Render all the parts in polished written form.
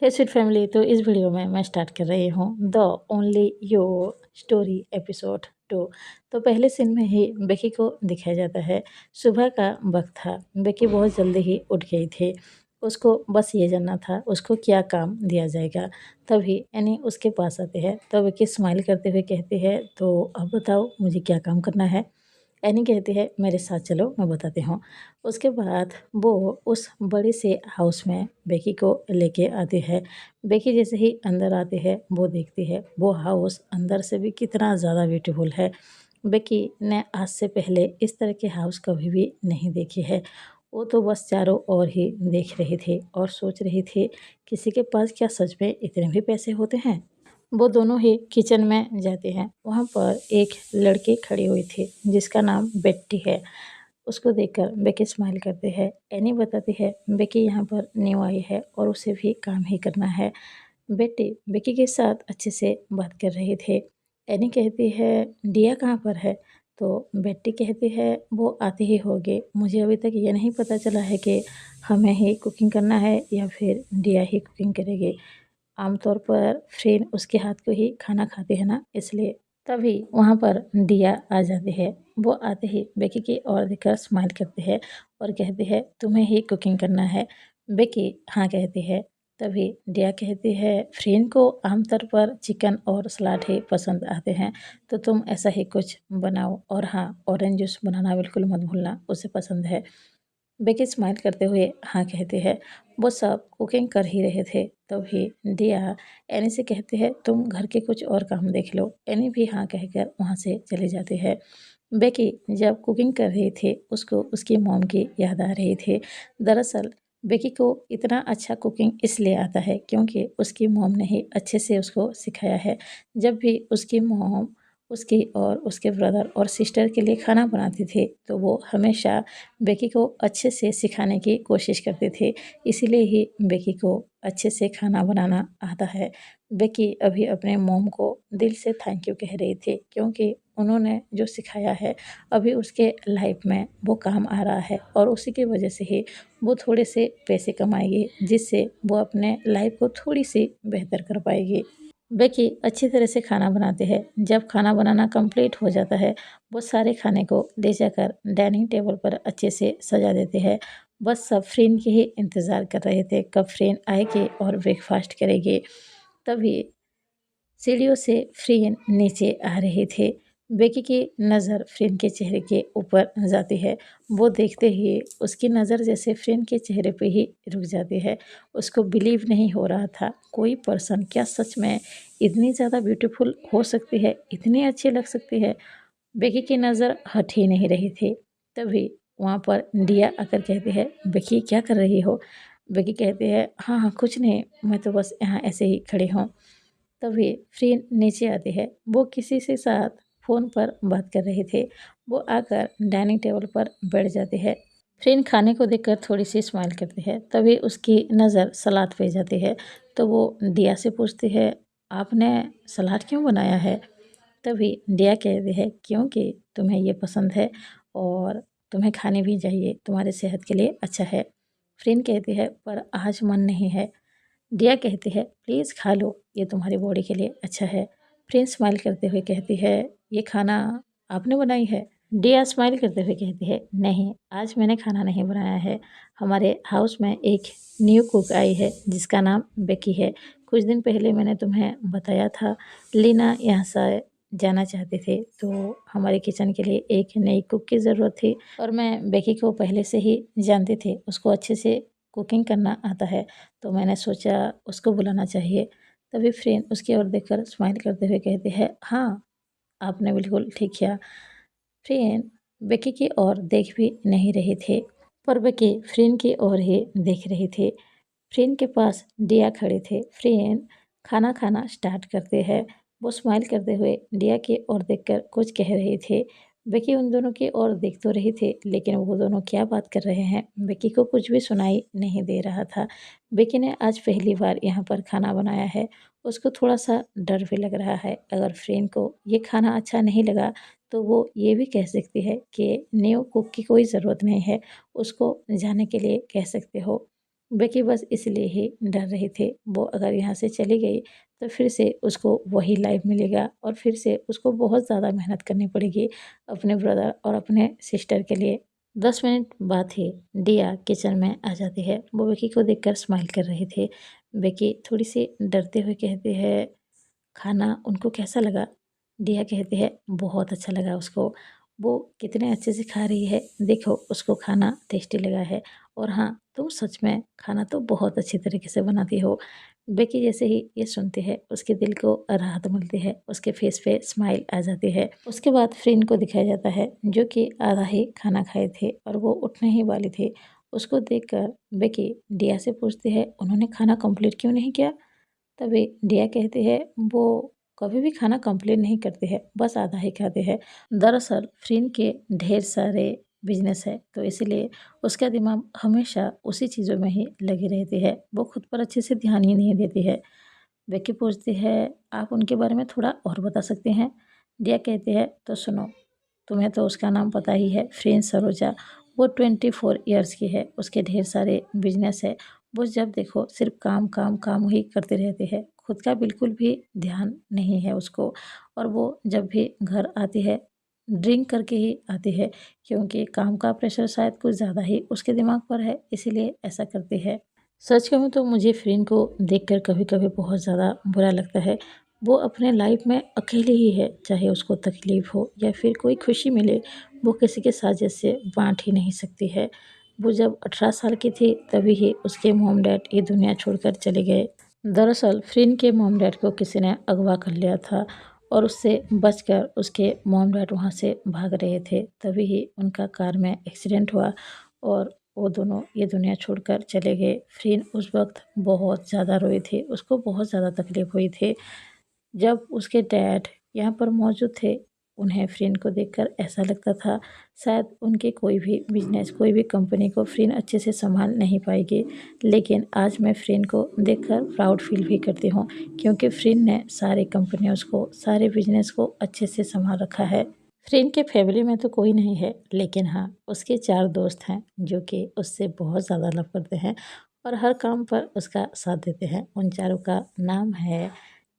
हे sweet family, तो इस video में मैं स्टार्ट कर रही हूँ the only your story episode 2। तो पहले सीन में ही बेकी को दिखाया जाता है। सुबह का वक्त था। बेकी बहुत जल्दी ही उठ गई थी। उसको बस ये जानना था उसको क्या काम दिया जाएगा। तभी एनी उसके पास आते हैं। तो बेकी स्माइल करते हुए कहती है, तो अब बताओ मुझे क्या काम करना है। एनी कहती है, मेरे साथ चलो मैं बताती हूँ। उसके बाद वो उस बड़े से हाउस में बेकी को लेके आती है। बेकी जैसे ही अंदर आती है वो देखती है वो हाउस अंदर से भी कितना ज़्यादा ब्यूटीफुल है। बेकी ने आज से पहले इस तरह के हाउस कभी भी नहीं देखी है। वो तो बस चारों ओर ही देख रही थी और सोच रही थी किसी के पास क्या सच में इतने भी पैसे होते हैं। वो दोनों ही किचन में जाते हैं। वहाँ पर एक लड़की खड़ी हुई थी जिसका नाम बेट्टी है। उसको देखकर बेकी स्माइल करती है। एनी बताती है बेकी यहाँ पर न्यू आई है और उसे भी काम ही करना है। बेटी बेकी के साथ अच्छे से बात कर रही थी। एनी कहती है, डिया कहाँ पर है। तो बेटी कहती है, वो आती ही होगी। मुझे अभी तक ये नहीं पता चला है कि हमें ही कुकिंग करना है या फिर डिया ही कुकिंग करेगी। आमतौर पर फ्रेंड उसके हाथ को ही खाना खाते हैं ना, इसलिए। तभी वहाँ पर दिया आ जाती है। वो आते ही बेकी की ओर देखकर स्माइल करती है और कहती है, तुम्हें ही कुकिंग करना है। बेकी हाँ कहती है। तभी दिया कहती है, फ्रेंड को आमतौर पर चिकन और सलाद ही पसंद आते हैं, तो तुम ऐसा ही कुछ बनाओ। और हाँ, ऑरेंज जूस बनाना बिल्कुल मत भूलना, उसे पसंद है। बेकी स्माइल करते हुए हाँ कहती है। वो सब कुकिंग कर ही रहे थे तभी दिया एनी से कहती है, तुम घर के कुछ और काम देख लो। एनी भी हाँ कहकर वहाँ से चली जाती है। बेकी जब कुकिंग कर रही थी उसको उसकी मॉम की याद आ रही थी। दरअसल बेकी को इतना अच्छा कुकिंग इसलिए आता है क्योंकि उसकी मॉम ने ही अच्छे से उसको सिखाया है। जब भी उसकी मॉम उसकी और उसके ब्रदर और सिस्टर के लिए खाना बनाती थी तो वो हमेशा बेकी को अच्छे से सिखाने की कोशिश करती थी। इसीलिए ही बेकी को अच्छे से खाना बनाना आता है। बेकी अभी अपने मॉम को दिल से थैंक यू कह रही थी क्योंकि उन्होंने जो सिखाया है अभी उसके लाइफ में वो काम आ रहा है और उसी की वजह से ही वो थोड़े से पैसे कमाएगी जिससे वो अपने लाइफ को थोड़ी सी बेहतर कर पाएगी। बेकी अच्छी तरह से खाना बनाते हैं। जब खाना बनाना कंप्लीट हो जाता है वो सारे खाने को ले जाकर डाइनिंग टेबल पर अच्छे से सजा देते हैं। बस सब फ्रेंड के ही इंतज़ार कर रहे थे कब फ्रेंड आएगी और ब्रेकफास्ट करेगी। तभी सीढ़ियों से फ्रेन नीचे आ रहे थे। बेकी की नज़र फ्रेन के चेहरे के ऊपर जाती है। वो देखते ही उसकी नज़र जैसे फ्रेन के चेहरे पे ही रुक जाती है। उसको बिलीव नहीं हो रहा था कोई पर्सन क्या सच में इतनी ज़्यादा ब्यूटीफुल हो सकती है, इतनी अच्छी लग सकती है। बेकी की नज़र हट ही नहीं रही थी। तभी वहाँ पर दिया आकर कहती है, बेकी क्या कर रही हो। बेकी कहती है, हाँ हाँ कुछ नहीं, मैं तो बस यहाँ ऐसे ही खड़ी हूँ। तभी फ्रेंड नीचे आती है। वो किसी से साथ फ़ोन पर बात कर रहे थे। वो आकर डाइनिंग टेबल पर बैठ जाती है। फ्रेंड खाने को देखकर थोड़ी सी स्माइल करती है। तभी उसकी नज़र सलाद पे जाती है। तो वो दिया से पूछती है, आपने सलाद क्यों बनाया है। तभी दिया कहती है, क्योंकि तुम्हें ये पसंद है और तुम्हें खानी भी चाहिए, तुम्हारे सेहत के लिए अच्छा है। फ्रेंड कहती है, पर आज मन नहीं है। दिया कहती है, प्लीज़ खा लो, ये तुम्हारी बॉडी के लिए अच्छा है। प्रिंस स्माइल करते हुए कहती है, ये खाना आपने बनाई है। दिया स्माइल करते हुए कहती है, नहीं आज मैंने खाना नहीं बनाया है। हमारे हाउस में एक न्यू कुक आई है जिसका नाम बेकी है। कुछ दिन पहले मैंने तुम्हें बताया था लीना यहाँ से जाना चाहते थे तो हमारे किचन के लिए एक नई कुक की ज़रूरत थी और मैं बेकी को पहले से ही जानती थी, उसको अच्छे से कुकिंग करना आता है, तो मैंने सोचा उसको बुलाना चाहिए। तभी फ्रेंड उसकी ओर देखकर स्माइल करते हुए कहती है, हाँ आपने बिल्कुल ठीक किया। फ्रेंड बेकी की ओर देख भी नहीं रहे थे पर बेकी फ्रेंड की ओर ही देख रही थी। फ्रेंड के पास दिया खड़े थे। फ्रेंड खाना खाना स्टार्ट करते हैं। वो स्माइल करते हुए दिया की ओर देखकर कुछ कह रहे थे। बेकी उन दोनों की ओर देख तो रही थी लेकिन वो दोनों क्या बात कर रहे हैं बेकी को कुछ भी सुनाई नहीं दे रहा था। बेकी ने आज पहली बार यहाँ पर खाना बनाया है। उसको थोड़ा सा डर भी लग रहा है। अगर फ्रेंड को ये खाना अच्छा नहीं लगा तो वो ये भी कह सकती है कि न्यू कुक की कोई ज़रूरत नहीं है, उसको जाने के लिए कह सकते हो। बेकी बस इसलिए ही डर रही थी, वो अगर यहाँ से चली गई तो फिर से उसको वही लाइफ मिलेगा और फिर से उसको बहुत ज़्यादा मेहनत करनी पड़ेगी अपने ब्रदर और अपने सिस्टर के लिए। 10 मिनट बाद ही दिया किचन में आ जाती है। वो बेकी को देखकर स्माइल कर रही थी। बेकी थोड़ी-सी डरते हुए कहती है, "खाना उनको कैसा लगा?" दिया कहती है, "बहुत अच्छा लगा उसको। वो कितने अच्छे से खा रही है, देखो उसको खाना टेस्टी लगा है और हाँ, तुम सच में खाना तो बहुत अच्छी तरीके से बनाती हो।" बेकी जैसे ही ये सुनती है, उसके दिल को राहत मिलती है, उसके फेस पे स्माइल आ जाती है। उसके बाद फ्रेंड को दिखाया जाता है, जो कि आधा ही खाना खाए थे और वो उठने ही वाली थी। उसको देखकर बेकी दिया से पूछती है, "उन्होंने खाना कंप्लीट क्यों नहीं किया?" तभी दिया कहती है, "वो कभी भी खाना कंप्लीट नहीं करते हैं, बस आधा ही खाते हैं।" दरअसल फ्रेंड के ढेर सारे बिजनेस है, तो इसीलिए उसका दिमाग हमेशा उसी चीज़ों में ही लगी रहती है। वो खुद पर अच्छे से ध्यान ही नहीं देती है। विक्की पूछती है, "आप उनके बारे में थोड़ा और बता सकते हैं?" दिया कहती है, "तो सुनो, तुम्हें तो उसका नाम पता ही है, फ्रेंड सरोजा। वो 24 ईयर्स की है, उसके ढेर सारे बिजनेस है। वो जब देखो सिर्फ काम काम काम ही करते रहते हैं, खुद का बिल्कुल भी ध्यान नहीं है उसको। और वो जब भी घर आती है, ड्रिंक करके ही आती है, क्योंकि काम का प्रेशर शायद कुछ ज़्यादा ही उसके दिमाग पर है, इसीलिए ऐसा करती है।" सच कहूँ तो मुझे फ्रेंड को देखकर कभी-कभी बहुत ज़्यादा बुरा लगता है। वो अपने लाइफ में अकेली ही है, चाहे उसको तकलीफ़ हो या फिर कोई खुशी मिले, वो किसी के साथ जैसे बाँट ही नहीं सकती है। वो जब 18 साल की थी तभी ही उसके मॉम-डैड ये दुनिया छोड़कर चले गए। दरअसल फ्रेंड के मॉम-डैड को किसी ने अगवा कर लिया था और उससे बचकर उसके मॉम-डैड वहाँ से भाग रहे थे। तभी ही उनका कार में एक्सीडेंट हुआ और वो दोनों ये दुनिया छोड़कर चले गए। फ़िर उस वक़्त बहुत ज़्यादा रोई थी, उसको बहुत ज़्यादा तकलीफ़ हुई थी। जब उसके डैड यहाँ पर मौजूद थे, उन्हें फ़्रेंड को देखकर ऐसा लगता था शायद उनके कोई भी बिज़नेस, कोई भी कंपनी को फ़्रेंड अच्छे से सँभाल नहीं पाएगी। लेकिन आज मैं फ़्रेंड को देखकर प्राउड फ़ील भी करती हूँ, क्योंकि फ़्रेंड ने सारे कंपनियोज़ को, सारे बिज़नेस को अच्छे से सँभाल रखा है। फ्रेंड के फैमिली में तो कोई नहीं है, लेकिन हाँ, उसके 4 दोस्त हैं, जो कि उससे बहुत ज़्यादा लव करते हैं और हर काम पर उसका साथ देते हैं। उन चारों का नाम है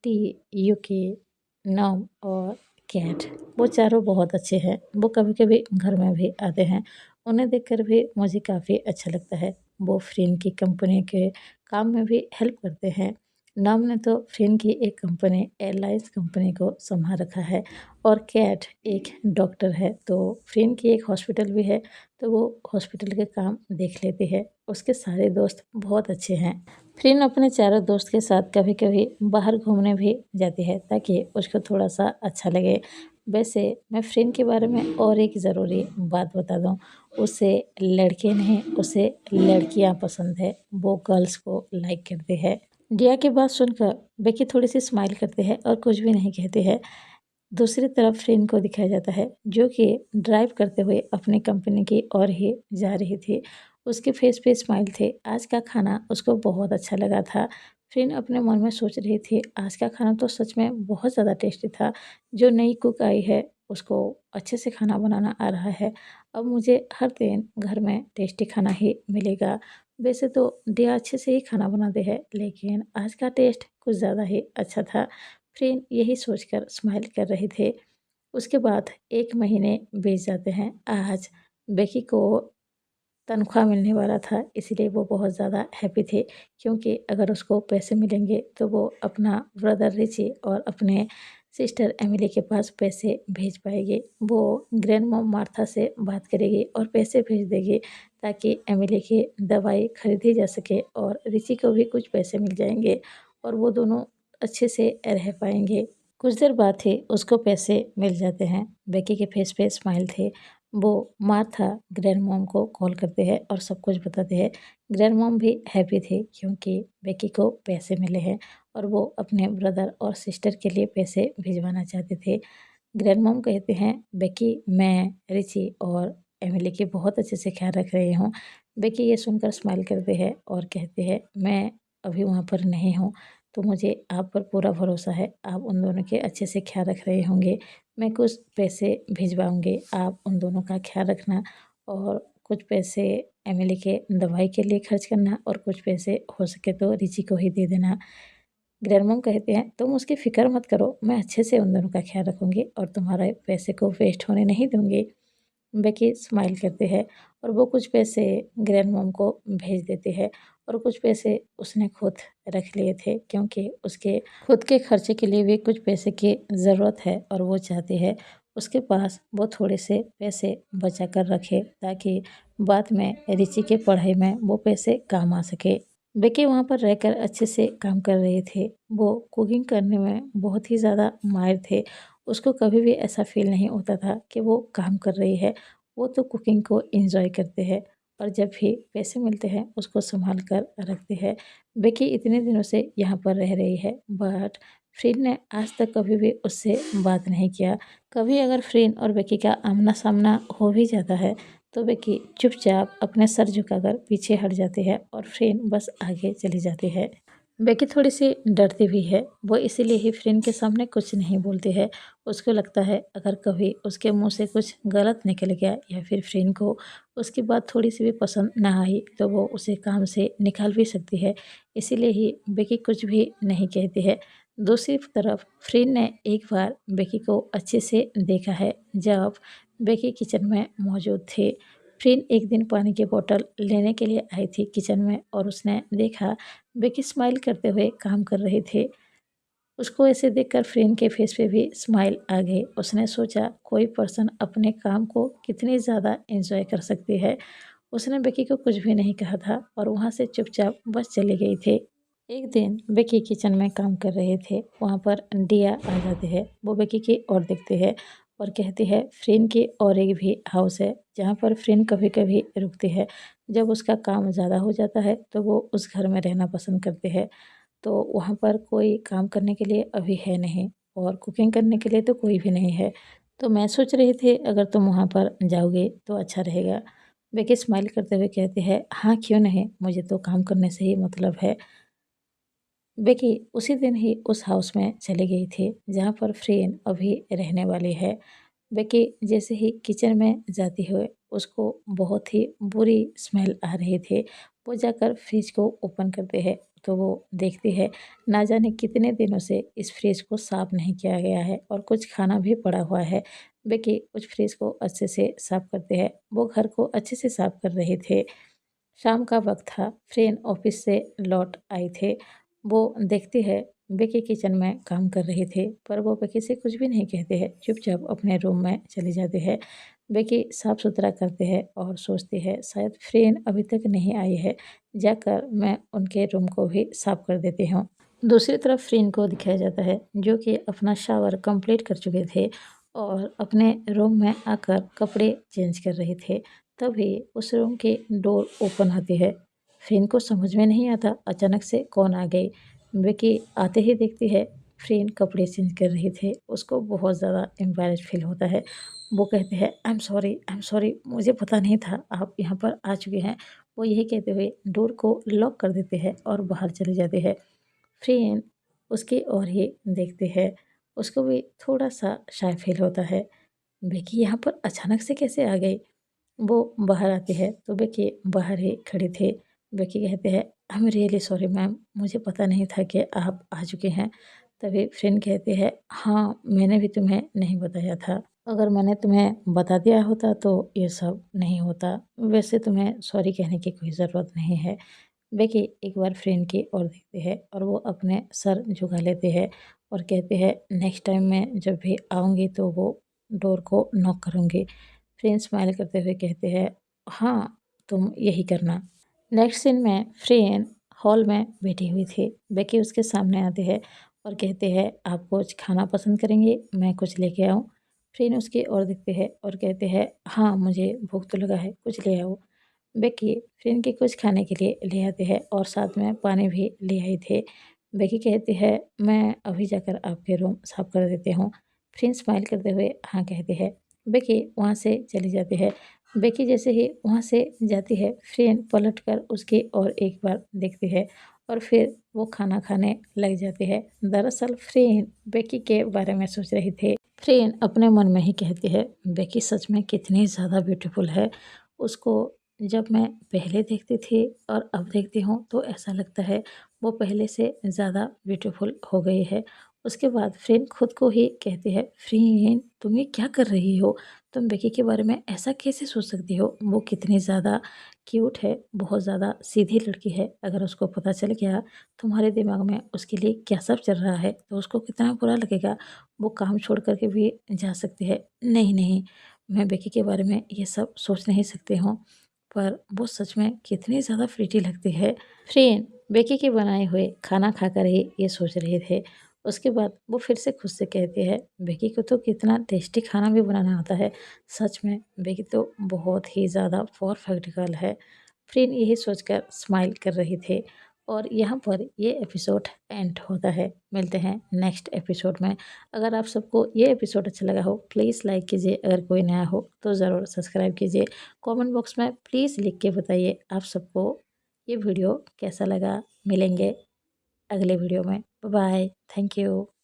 टी, यूकी, नॉम और कैट। वो चारों बहुत अच्छे हैं। वो कभी-कभी घर में भी आते हैं। उन्हें देखकर भी मुझे काफ़ी अच्छा लगता है। वो फ्रेंड की कंपनी के काम में भी हेल्प करते हैं। नॉम ने तो फ्रेंड की एक कंपनी, एयरलाइंस कंपनी को सँभाल रखा है और कैट एक डॉक्टर है, तो फ्रेंड की एक हॉस्पिटल भी है, तो वो हॉस्पिटल के काम देख लेती है। उसके सारे दोस्त बहुत अच्छे हैं। फ्रेंड अपने चारों दोस्त के साथ कभी-कभी बाहर घूमने भी जाती है, ताकि उसको थोड़ा-सा अच्छा लगे। वैसे मैं फ्रेंड के बारे में और एक ज़रूरी बात बता दूँ, उसे लड़के नहीं, उसे लड़कियाँ पसंद है। वो गर्ल्स को लाइक करती है। दिया की बात सुनकर बेकी थोड़ी-सी स्माइल करती है और कुछ भी नहीं कहती है। दूसरी तरफ फ्रेंड को दिखाया जाता है, जो कि ड्राइव करते हुए अपनी कंपनी की ओर ही जा रही थी। उसके फेस पे स्माइल थे। आज का खाना उसको बहुत अच्छा लगा था। फ्रेंड अपने मन में सोच रही थी, आज का खाना तो सच में बहुत ज़्यादा टेस्टी था। जो नई कुक आई है, उसको अच्छे से खाना बनाना आ रहा है। अब मुझे हर दिन घर में टेस्टी खाना ही मिलेगा। वैसे तो दिया अच्छे से ही खाना बनाते हैं, लेकिन आज का टेस्ट कुछ ज़्यादा ही अच्छा था। फ्रेंड यही सोचकर स्माइल कर रहे थे। उसके बाद 1 महीने बीत जाते हैं। आज बेकी को तनख्वाह मिलने वाला था, इसीलिए वो बहुत ज़्यादा हैप्पी थे, क्योंकि अगर उसको पैसे मिलेंगे तो वो अपना ब्रदर रिची और अपने सिस्टर एमिली के पास पैसे भेज पाएगी। वो ग्रैंडमॉम मार्था से बात करेगी और पैसे भेज देगी, ताकि एमिली की दवाई खरीदी जा सके और रिची को भी कुछ पैसे मिल जाएँगे और वो दोनों अच्छे से रह पाएँगे। कुछ देर बाद ही उसको पैसे मिल जाते हैं। बेकी के फेस पे स्माइल थे। वो मार्था ग्रैंडमॉम को कॉल करते हैं और सब कुछ बताते हैं। ग्रैंडमॉम भी हैप्पी थे, क्योंकि बेकी को पैसे मिले हैं और वो अपने ब्रदर और सिस्टर के लिए पैसे भिजवाना चाहते थे। ग्रैंडमॉम कहते हैं, "बेकी, मैं, रिची और एमिली की बहुत अच्छे से ख़्याल रख रही हूँ।" बेकी ये सुनकर स्माइल करते हैं और कहते हैं, "मैं अभी वहाँ पर नहीं हूँ, तो मुझे आप पर पूरा भरोसा है। आप उन दोनों के अच्छे से ख़्याल रख रहे होंगे। मैं कुछ पैसे भिजवाऊँगी, आप उन दोनों का ख़्याल रखना और कुछ पैसे एमिली के दवाई के लिए खर्च करना और कुछ पैसे हो सके तो रिची को ही दे देना। ग्रैंडमॉम कहते हैं तुम उसकी फ़िक्र मत करो, मैं अच्छे से उन दोनों का ख्याल रखूँगी और तुम्हारे पैसे को वेस्ट होने नहीं दूँगी। बेकी स्माइल करते हैं और वो कुछ पैसे ग्रैंडमॉम को भेज देते हैं और कुछ पैसे उसने खुद रख लिए थे क्योंकि उसके खुद के खर्चे के लिए भी कुछ पैसे की ज़रूरत है और वो चाहती है उसके पास वो थोड़े से पैसे बचा कर रखे ताकि बाद में रिची के पढ़ाई में वो पैसे काम आ सके। बेकी वहाँ पर रहकर अच्छे से काम कर रहे थे। वो कुकिंग करने में बहुत ही ज़्यादा माहिर थे। उसको कभी भी ऐसा फ़ील नहीं होता था कि वो काम कर रही है। वो तो कुकिंग को एन्जॉय करते हैं और जब भी पैसे मिलते हैं उसको सँभाल कर रखते हैं। बेकी इतने दिनों से यहाँ पर रह रही है बट फ़्रिन ने आज तक कभी भी उससे बात नहीं किया। कभी अगर फ़्रिन और बेकी का आमना-सामना हो भी जाता है तो बेकी चुपचाप अपने सर झुकाकर पीछे हट जाती है और फ़्रिन बस आगे चली जाती है। बेकी थोड़ी-सी डरती भी है, वो इसीलिए ही फ़्रिन के सामने कुछ नहीं बोलती है। उसको लगता है अगर कभी उसके मुँह से कुछ गलत निकल गया या फिर फ़्रिन को उसकी बात थोड़ी-सी भी पसंद ना आई तो वो उसे काम से निकाल भी सकती है। इसीलिए ही बेकी कुछ भी नहीं कहती है। दूसरी तरफ फ़्रिन ने एक बार बेकी को अच्छे से देखा है जब बेकी किचन में मौजूद थी। फ़्रिन एक दिन पानी की बोतल लेने के लिए आई थी किचन में और उसने देखा बेकी स्माइल करते हुए काम कर रहे थे। उसको ऐसे देखकर फ़्रेंड के फेस पे भी स्माइल आ गई। उसने सोचा कोई पर्सन अपने काम को कितनी ज़्यादा एन्जॉय कर सकती है। उसने बेकी को कुछ भी नहीं कहा था और वहाँ से चुपचाप बस चली गई थी। एक दिन बेकी किचन में काम कर रहे थे, वहाँ पर डिया आ जाते हैं। वो बेकी की ओर देखते हैं और कहती है फ़्रेंड की और एक भी हाउस है जहाँ पर फ़्रेंड कभी-कभी रुकती है। जब उसका काम ज़्यादा हो जाता है तो वो उस घर में रहना पसंद करते हैं। तो वहाँ पर कोई काम करने के लिए अभी है नहीं और कुकिंग करने के लिए तो कोई भी नहीं है। तो मैं सोच रही थी अगर तुम वहाँ पर जाओगे तो अच्छा रहेगा। बेकी स्माइल करते हुए कहती है हाँ क्यों नहीं, मुझे तो काम करने से ही मतलब है। बेकी उसी दिन ही उस हाउस में चली गई थी जहाँ पर फ़्रेन अभी रहने वाली है। बेकी जैसे ही किचन में जाती हुए उसको बहुत ही बुरी स्मेल आ रही थी। वो जाकर फ्रिज को ओपन करते हैं तो वो देखती है ना जाने कितने दिनों से इस फ्रिज को साफ़ नहीं किया गया है और कुछ खाना भी पड़ा हुआ है। बेकी उस फ्रिज को अच्छे से साफ़ करते हैं। वो घर को अच्छे से साफ़ कर रहे थे। शाम का वक़्त था, फ़्रेन ऑफ़िस से लौट आए थे। वो देखती है बेकी किचन में काम कर रही थी, पर वो बेकी से कुछ भी नहीं कहते हैं, चुपचाप अपने रूम में चली जाती है। बेकी साफ़-सुथरा करते हैं और सोचती है शायद फ़्रेन अभी तक नहीं आई है, जाकर मैं उनके रूम को भी साफ़ कर देती हूँ। दूसरी तरफ फ़्रेन को दिखाया जाता है जो कि अपना शावर कंप्लीट कर चुके थे और अपने रूम में आकर कपड़े चेंज कर रहे थे। तभी उस रूम की डोर ओपन होती है। फ़्रेन को समझ में नहीं आता अचानक से कौन आ गई। बेकी आते ही देखती है फ़्रेन कपड़े चेंज कर रहे थे। उसको बहुत ज़्यादा एम्बैरेस्ड फ़ील होता है। वो कहते हैं आई एम सॉरी मुझे पता नहीं था आप यहाँ पर आ चुके हैं। वो यही कहते हुए डोर को लॉक कर देते हैं और बाहर चले जाते हैं। फ़्रेन उसकी ओर ही देखती है। उसको भी थोड़ा-सा शाय फ़ील होता है। बेकी यहाँ पर अचानक से कैसे आ गई? वो बाहर आती है तो बेकी बाहर ही खड़ी थी। बेकी कहते हैं I am really sorry ma'am, मुझे पता नहीं था कि आप आ चुके हैं। तभी फ्रेंड कहती है हाँ, मैंने भी तुम्हें नहीं बताया था। अगर मैंने तुम्हें बता दिया होता तो ये सब नहीं होता। वैसे तुम्हें सॉरी कहने की कोई ज़रूरत नहीं है। बेकी एक बार फ्रेंड की ओर देखते हैं और वो अपने सर झुका लेते हैं और कहते हैं नेक्स्ट टाइम मैं जब भी आऊँगी तो वो डोर को नॉक करूँगी। फ्रेंड स्माइल करते हुए कहते हैं हाँ, तुम यही करना। नेक्स्ट सीन में फ्रेंड हॉल में बैठी हुई थी। बेकी उसके सामने आती है और कहते हैं आप कुछ खाना पसंद करेंगे? मैं कुछ लेके आऊँ? फ्रेंड उसकी ओर देखते हैं और कहते हैं हाँ, मुझे भूख तो लगा है, कुछ ले आओ। बेकी फ्रेंड के कुछ खाने के लिए ले आते हैं और साथ में पानी भी ले आए थे। बेकी कहती है मैं अभी जाकर आपके रूम साफ कर देती हूँ। फ्रेंड स्माइल करते हुए हाँ कहती है। बेकी वहाँ से चली जाती है। बेकी जैसे ही वहाँ से जाती है फ्रेंड पलट कर उसकी ओर एक बार देखती है और फिर वो खाना खाने लग जाती है। दरअसल फ्रेंड बेकी के बारे में सोच रही थी। फ्रेंड अपने मन में ही कहती है बेकी सच में कितनी ज़्यादा ब्यूटीफुल है। उसको जब मैं पहले देखती थी और अब देखती हूँ तो ऐसा लगता है वो पहले से ज़्यादा ब्यूटीफुल हो गई है। उसके बाद फ्रेंड खुद को ही कहती है, "फ्रेंड तुम ये क्या कर रही हो? तुम बेकी के बारे में ऐसा कैसे सोच सकती हो? वो कितनी ज़्यादा क्यूट है, बहुत ज़्यादा सीधी लड़की है। अगर उसको पता चल गया तुम्हारे दिमाग में उसके लिए क्या सब चल रहा है तो उसको कितना बुरा लगेगा। वो काम छोड़ कर के भी जा सकती है। नहीं, नहीं, मैं बेकी के बारे में ये सब सोच नहीं सकती हूँ। पर वो सच में कितनी ज़्यादा प्रीटी लगती है।" फ्रेंड बेकी के बनाए हुए खाना खाकर ही ये सोच रहे थे। उसके बाद वो फिर से खुद से कहती है, बेकी को तो कितना टेस्टी खाना भी बनाना आता है। सच में बेकी तो बहुत ही ज़्यादा परफेक्ट गर्ल है। फ्रेंड यही सोचकर स्माइल कर रही थी और यहाँ पर ये एपिसोड एंड होता है। मिलते हैं नेक्स्ट एपिसोड में। अगर आप सबको ये एपिसोड अच्छा लगा हो प्लीज़ लाइक कीजिए, अगर कोई नया हो तो ज़रूर सब्सक्राइब कीजिए। कमेंट बॉक्स में प्लीज़ लिख के बताइए आप सबको ये वीडियो कैसा लगा। मिलेंगे अगले वीडियो में। Bye bye. Thank you.